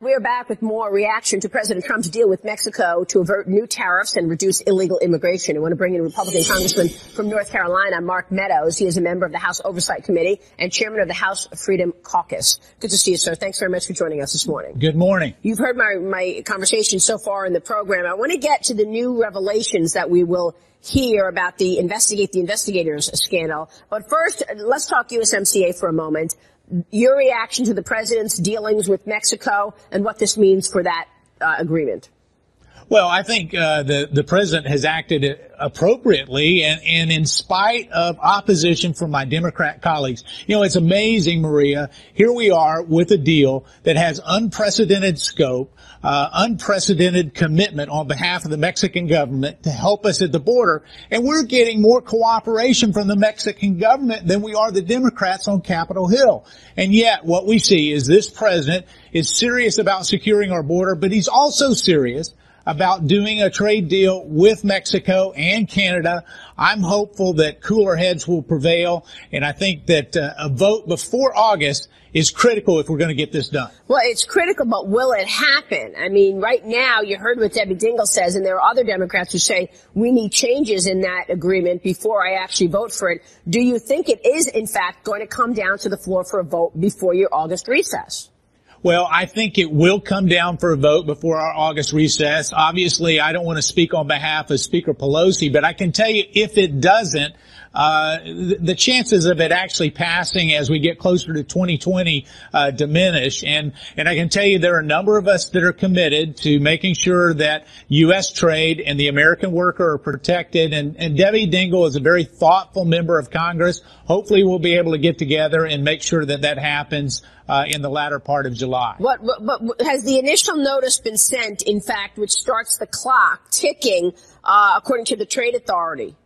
We are back with more reaction to President Trump's deal with Mexico to avert new tariffs and reduce illegal immigration. I want to bring in Republican Congressman from North Carolina, Mark Meadows. He is a member of the House Oversight Committee and chairman of the House Freedom Caucus. Good to see you, sir. Thanks very much for joining us this morning. Good morning. You've heard my conversation so far in the program. I want to get to the new revelations that we will hear about the investigators scandal. But first, let's talk USMCA for a moment. Your reaction to the president's dealings with Mexico and what this means for that agreement. Well, I think the president has acted appropriately, and in spite of opposition from my Democrat colleagues. You know, it's amazing, Maria. Here we are with a deal that has unprecedented scope, unprecedented commitment on behalf of the Mexican government to help us at the border, and we're getting more cooperation from the Mexican government than we are the Democrats on Capitol Hill. And yet, what we see is this president is serious about securing our border, but he's also serious about doing a trade deal with Mexico and Canada. I'm hopeful that cooler heads will prevail, and I think that a vote before August is critical if we're going to get this done. Well, it's critical, but will it happen? I mean, right now, you heard what Debbie Dingell says, and there are other Democrats who say we need changes in that agreement before I actually vote for it. Do you think it is, in fact, going to come down to the floor for a vote before your August recess? Well, I think it will come down for a vote before our August recess. Obviously, I don't want to speak on behalf of Speaker Pelosi, but I can tell you if it doesn't, the chances of it actually passing as we get closer to 2020 diminish. And I can tell you there are a number of us that are committed to making sure that U.S. trade and the American worker are protected. And Debbie Dingell is a very thoughtful member of Congress. Hopefully we'll be able to get together and make sure that that happens in the latter part of July. But has the initial notice been sent, in fact, which starts the clock ticking, according to the Trade Authority?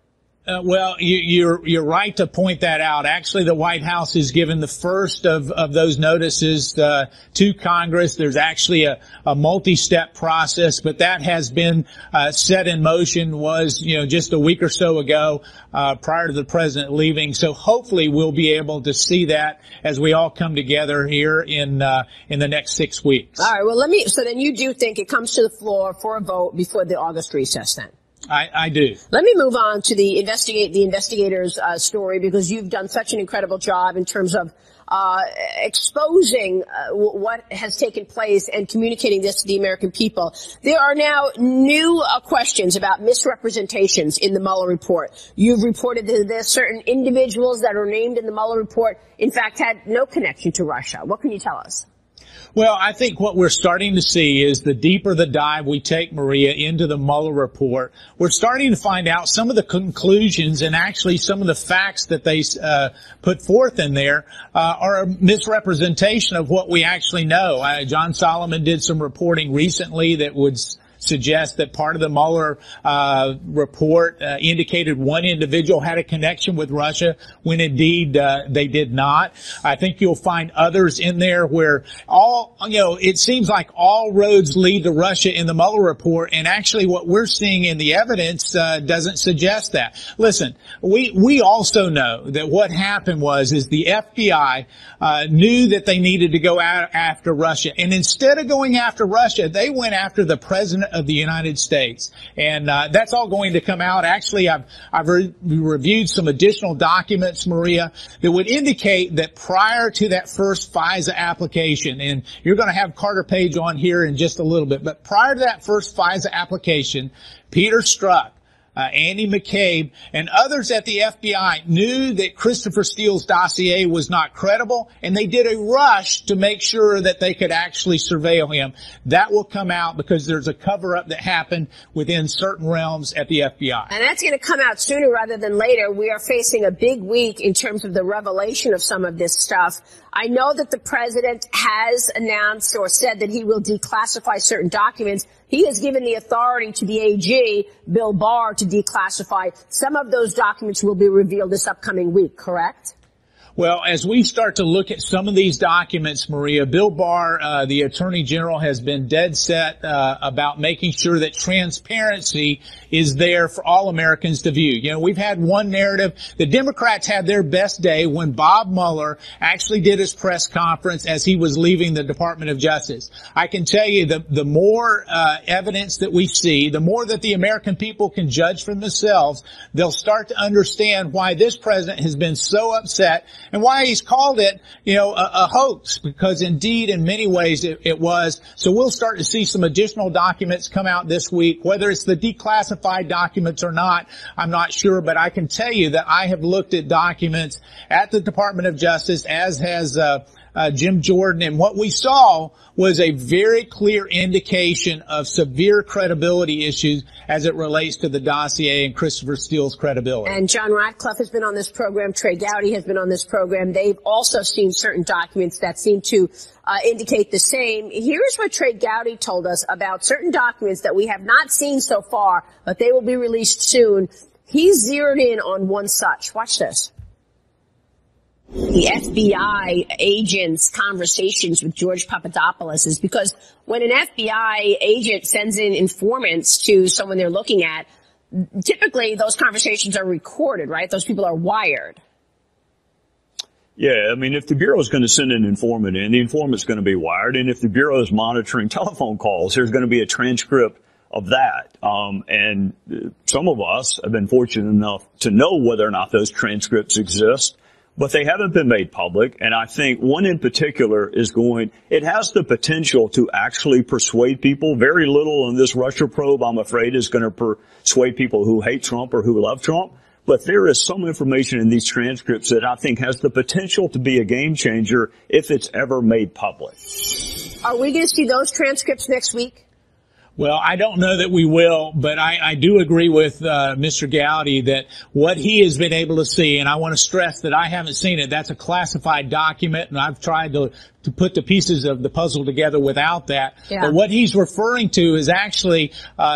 Well, you're right to point that out. Actually, the White House has given the first of those notices to Congress. There's actually a multi-step process, but that has been set in motion, was, just a week or so ago, prior to the president leaving. So hopefully we'll be able to see that as we all come together here in the next 6 weeks. All right. Well, so then you do think it comes to the floor for a vote before the August recess then? I do. Let me move on to the investigators story, because you've done such an incredible job in terms of exposing what has taken place and communicating this to the American people. There are now new questions about misrepresentations in the Mueller report. You've reported that there are certain individuals that are named in the Mueller report, in fact, had no connection to Russia. What can you tell us? Well, I think what we're starting to see is the deeper the dive we take, Maria, into the Mueller report, we're starting to find out some of the conclusions and actually some of the facts that they put forth in there are a misrepresentation of what we actually know. John Solomon did some reporting recently that would suggest that part of the Mueller report indicated one individual had a connection with Russia when indeed they did not. I think you'll find others in there where it seems like all roads lead to Russia in the Mueller report, and actually what we're seeing in the evidence doesn't suggest that. Listen, we also know that what happened is the FBI knew that they needed to go after Russia, and instead of going after Russia, they went after the president of the United States. And that's all going to come out. Actually, I've reviewed some additional documents, Maria, that would indicate that prior to that first FISA application, and you're going to have Carter Page on here in just a little bit, but prior to that first FISA application, Peter Strzok, Andy McCabe, and others at the FBI knew that Christopher Steele's dossier was not credible, and they did a rush to make sure that they could actually surveil him. That will come out because there's a cover-up that happened within certain realms at the FBI. And that's going to come out sooner rather than later. We are facing a big week in terms of the revelation of some of this stuff. I know that the president has announced or said that he will declassify certain documents. He has given the authority to the AG, Bill Barr, to declassify. Some of those documents will be revealed this upcoming week, correct? Well, as we start to look at some of these documents, Maria, Bill Barr, the Attorney General, has been dead set about making sure that transparency is there for all Americans to view. You know, we've had one narrative. The Democrats had their best day when Bob Mueller actually did his press conference as he was leaving the Department of Justice. I can tell you the more evidence that we see, the more that the American people can judge for themselves, they'll start to understand why this president has been so upset and why he's called it, a hoax, because indeed in many ways it was. So we'll start to see some additional documents come out this week. Whether it's the declassified documents or not, I'm not sure, but I can tell you that I have looked at documents at the Department of Justice, as has Jim Jordan, and what we saw was a very clear indication of severe credibility issues as it relates to the dossier and Christopher Steele's credibility. And John Ratcliffe has been on this program. Trey Gowdy has been on this program. They've also seen certain documents that seem to indicate the same. Here's what Trey Gowdy told us about certain documents that we have not seen so far, but they will be released soon. He's zeroed in on one such. Watch this. The FBI agent's conversations with George Papadopoulos is because when an FBI agent sends in informants to someone they're looking at, typically those conversations are recorded, right? Those people are wired. Yeah, I mean, if the Bureau is going to send an informant in, the informant's going to be wired. And if the Bureau is monitoring telephone calls, there's going to be a transcript of that. And some of us have been fortunate enough to know whether or not those transcripts exist, but they haven't been made public. And I think one in particular it has the potential to actually persuade people. Very little in this Russia probe, I'm afraid, is going to persuade people who hate Trump or who love Trump. But there is some information in these transcripts that I think has the potential to be a game changer if it's ever made public. Are we going to see those transcripts next week? Well, I don't know that we will, but I do agree with Mr. Gowdy that what he has been able to see, and I want to stress that I haven't seen it, that's a classified document, and I've tried to put the pieces of the puzzle together without that. Yeah. But what he's referring to is actually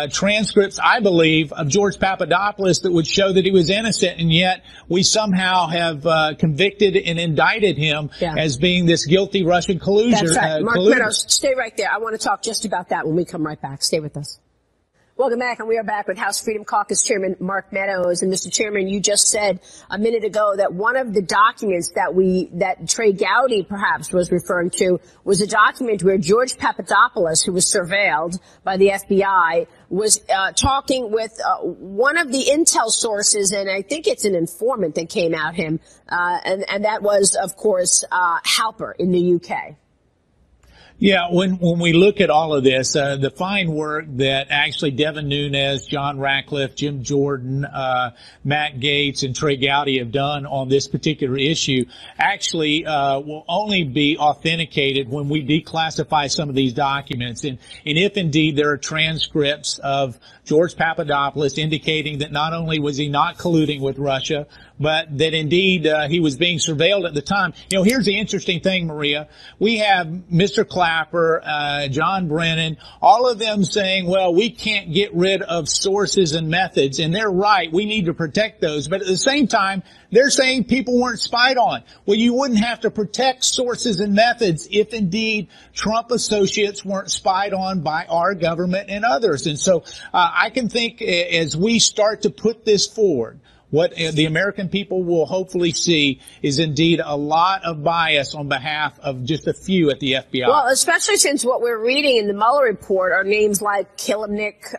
transcripts, I believe, of George Papadopoulos that would show that he was innocent, and yet we somehow have convicted and indicted him as being this guilty Russian collusion. That's right. Mark Meadows, stay right there. I want to talk just about that when we come right back. Stay with us. Welcome back, and we are back with House Freedom Caucus Chairman Mark Meadows. And Mr. Chairman, you just said a minute ago that one of the documents that Trey Gowdy perhaps was referring to was a document where George Papadopoulos, who was surveilled by the FBI, was talking with one of the intel sources, and I think it's an informant that came at him, and that was, of course, Halper in the UK. Yeah, when we look at all of this, the fine work that actually Devin Nunes, John Ratcliffe, Jim Jordan, Matt Gaetz, and Trey Gowdy have done on this particular issue actually will only be authenticated when we declassify some of these documents. And if indeed there are transcripts of George Papadopoulos indicating that not only was he not colluding with Russia, but that indeed he was being surveilled at the time. Here's the interesting thing, Maria. We have Mr. Clapper, John Brennan, all of them saying, well, we can't get rid of sources and methods, and they're right. We need to protect those. But at the same time, they're saying people weren't spied on. Well, you wouldn't have to protect sources and methods if indeed Trump associates weren't spied on by our government and others. And so I can think as we start to put this forward, what the American people will hopefully see is indeed a lot of bias on behalf of just a few at the FBI. Well, especially since what we're reading in the Mueller report are names like Kilimnik,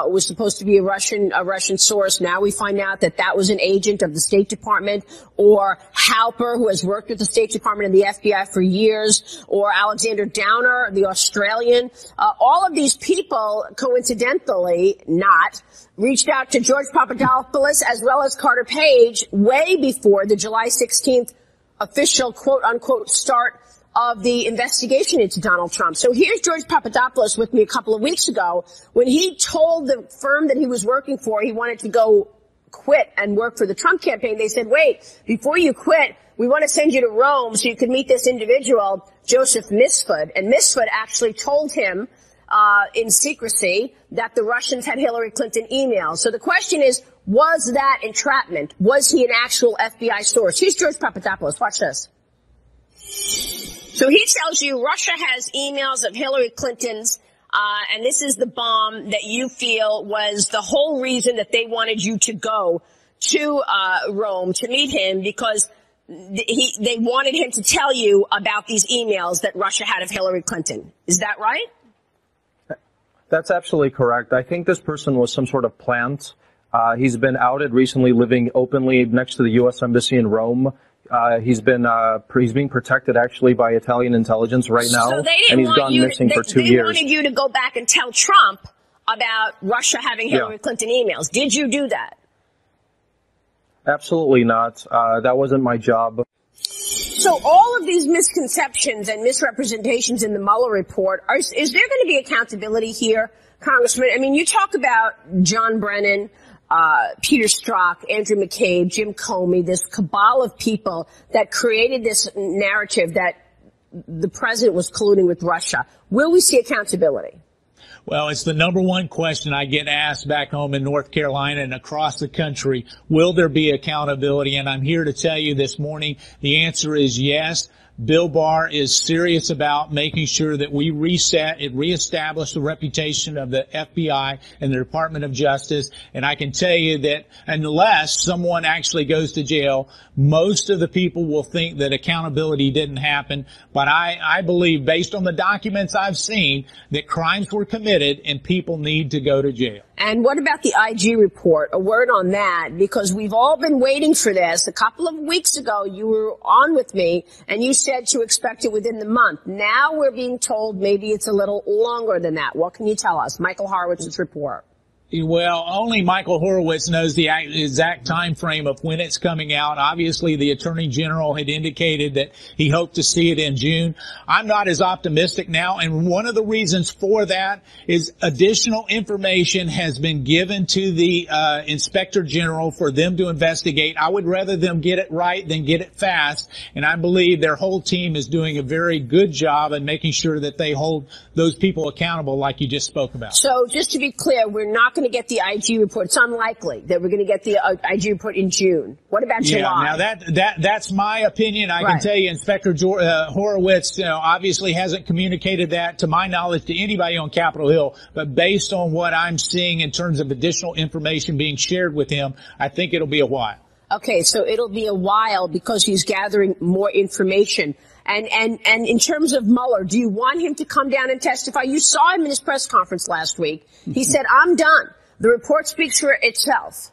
was supposed to be a Russian source. Now we find out that was an agent of the State Department, or Halper, who has worked with the State Department and the FBI for years, or Alexander Downer, the Australian. All of these people, coincidentally not, reached out to George Papadopoulos as well as Carter Page way before the July 16th official quote-unquote start of the investigation into Donald Trump. So here's George Papadopoulos with me a couple of weeks ago when he told the firm that he was working for he wanted to go quit and work for the Trump campaign. They said, wait, before you quit, we want to send you to Rome so you can meet this individual, Joseph Misfud. And Misfud actually told him in secrecy that the Russians had Hillary Clinton emails. So the question is, Was that entrapment? Was he an actual FBI source? Here's George Papadopoulos. Watch this. So he tells you Russia has emails of Hillary Clinton's, and this is the bomb that you feel was the whole reason that they wanted you to go to Rome to meet him, because they wanted him to tell you about these emails that Russia had of Hillary Clinton. Is that right? That's absolutely correct. I think this person was some sort of plant. He's been outed recently living openly next to the U.S. Embassy in Rome. He's being protected actually by Italian intelligence right now, so and he's gone missing for 2 years. They wanted you to go back and tell Trump about Russia having Hillary Clinton emails. Did you do that? Absolutely not. That wasn't my job. So all of these misconceptions and misrepresentations in the Mueller report, is there going to be accountability here, Congressman? I mean, you talk about John Brennan, Peter Strzok, Andrew McCabe, Jim Comey, this cabal of people that created this narrative that the president was colluding with Russia. Will we see accountability? Well, it's the number one question I get asked back home in North Carolina and across the country. Will there be accountability? And I'm here to tell you this morning, the answer is yes. Bill Barr is serious about making sure that we reset and reestablish the reputation of the FBI and the Department of Justice. And I can tell you that unless someone actually goes to jail, most of the people will think that accountability didn't happen. But I believe, based on the documents I've seen, that crimes were committed and people need to go to jail. And what about the IG report? A word on that, because we've all been waiting for this. A couple of weeks ago, you were on with me, and you said to expect it within the month. Now we're being told maybe it's a little longer than that. What can you tell us? Michael Horowitz's report. Well, only Michael Horowitz knows the exact time frame of when it's coming out. Obviously, the Attorney General had indicated that he hoped to see it in June. I'm not as optimistic now, and one of the reasons for that is additional information has been given to the Inspector General for them to investigate. I would rather them get it right than get it fast, and I believe their whole team is doing a very good job in making sure that they hold those people accountable like you just spoke about. So just to be clear, we're not going to get the IG report. It's unlikely that we're going to get the IG report in June. What about July? Now that's my opinion. I can tell you, Inspector Horowitz, obviously hasn't communicated that, to my knowledge, to anybody on Capitol Hill. But based on what I'm seeing in terms of additional information being shared with him, I think it'll be a while. Okay, so it'll be a while because he's gathering more information. And in terms of Mueller, do you want him to come down and testify? You saw him in his press conference last week. He said, I'm done. The report speaks for itself.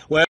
Well,